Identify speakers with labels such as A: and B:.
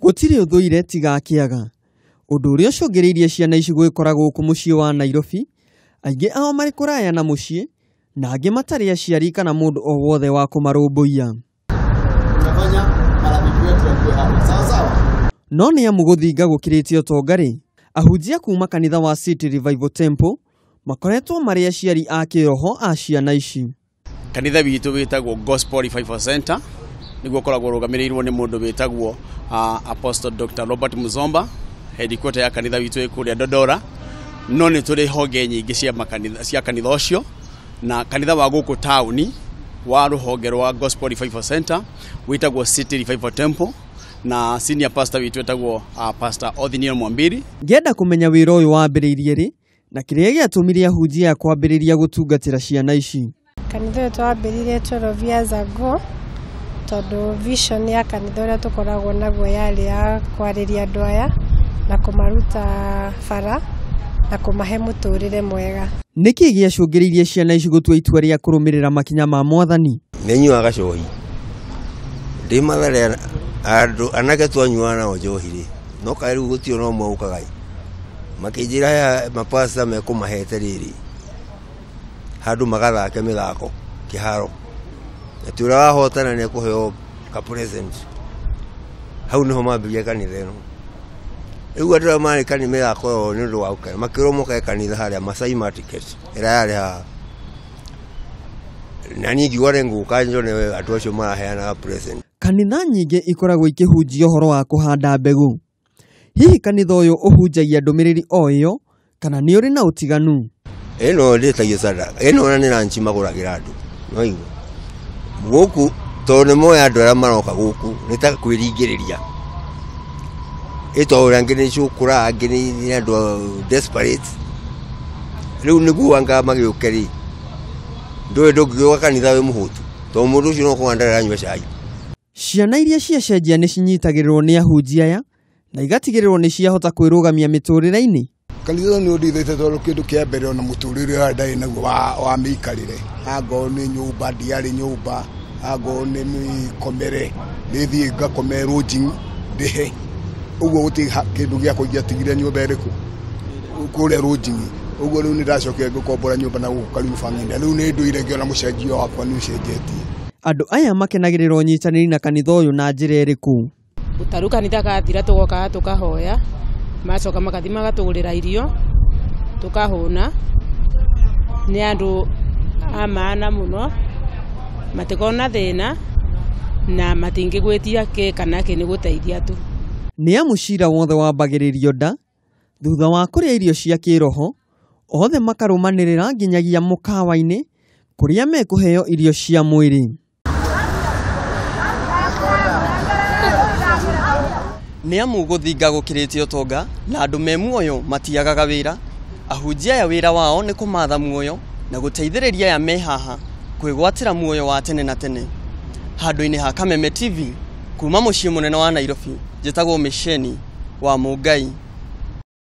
A: Gutiri uthuire tiga kiaga. Undu uria ucungiriirie ciana ici gikoragwo ku mucii wa Nairobi, aingi ao mari kuraya na mucii, na angi matari aciari kana mundu o wothe wa kumarumbuia. No ni amu guthinga gukiritie utongari, ahunjia kuma kanitha wa City Revival Temple makoretwo mari aciari a kiroho a ciana ici.
B: Kanitha witu witagwo Gospel Revival Center niguo koragwo rugamirirwo ni mundu witagwo Apostle Dr. Robert Muzomba, headquarter ya kanitha witu ikuria Dodora. No ni turi honge nyingi cia kanitha ucio, na kanitha wa guku town wa ruhonge rwa Gospel Revival Center witagwo City Revival Temple, na senior pastor witu witagwo Pastor Odinio Mwambiri. Ngenda kumenya wira uyu wambiriirie ri na kiria giatumirie ahunjia ya kwambiriria gutungatira ciana ici.
C: Kanitha wetu wambiririe 12 years ago, tondu vision ya kanitha uria tukoragwo naguo yari ya kwariria andu aya na kumaruta bara na kumahe muturire mwega.
A: Niki giacungiriirie ciana ici gutua itua ria kurumirira makinya ma Mwathani?
D: Ninyuaga cohi ndi mathere andu anake twanyuana o njohi ri no kai riu gutio no mwaukaga makinjira ya mapasta me kumahete riri handu magathake mithako kiharo etura wahotana ne kuheo ka present hau niho mambiria kanitha ino riu andũ mari kanitha mithako yo ni ndu waukana makiromoka kanitha haria Masai Market ira yari ha nani giware nguka njone andũ acio maraheana present.
A: Kanitha nyingi ikoragwo ikihunjia uhoro wa kuhanda mbegu. Hihi kanitha uyu uhunjagia ndumiriri o iyo kana ni uri na utiganu?
D: Eno ndetagia sadaka eno ni ranchi maguragira andu no igu guku tone moya andu ara maroka guku nita kwiringiriria ito urangene cukura angini ni andu desperate riu nigu anga magiukeri ndoe ndogio kanitha we muhutu to mundu ucio no kuandara anywa cai.
A: Ciana iria ciacenjia ni cinyitagirirwo ni ahunjia aya na igatigirirwo ni ciahota kwirugamia miturire-ini.
E: Kanitha ni udithite tondu kindu kia mbere ona muturire wa ndai naguo wa miikarire ago ni nyumba ndiari nyumba ago ni mikomere nithi ngakome rojing ndihe uguo guti kindu gia kuingia tigire nyumba iriku kure rojing uguo riu ni ndacokia ngukombora nyumba na gukarimu family riu ni nduire ngiona mucenjio wakwa ni ucenjetie.
A: Andu aya makenagirirwo nyitaniri na kanitha uyu na njira iriku?
F: Utaru kanitha gathira tugoka tukahoya macoka makathi magatugurira irio tukahuna ni andu amana muno matikona thina na matingigwetia ke kana ke ni guteithia tu.
A: Ni amucira wothe wambagiririo nda thutha wa kuria irio cia kiroho, othe makarumanirira nginyagia mukawa-ini kuria mekuheo irio cia mwiri. Ni amu guthinga gukiritie utonga na andu me muoyo matiagaga wira, ahunjia ya wira wao ni kumatha muoyo na guteithiriria ya mehaha kwigwatira muoyo wa tene na tene. Handu-ini ha Kameme TV kuma mucii munene wa Nairobi, njitagwo Micheni wa Mungai.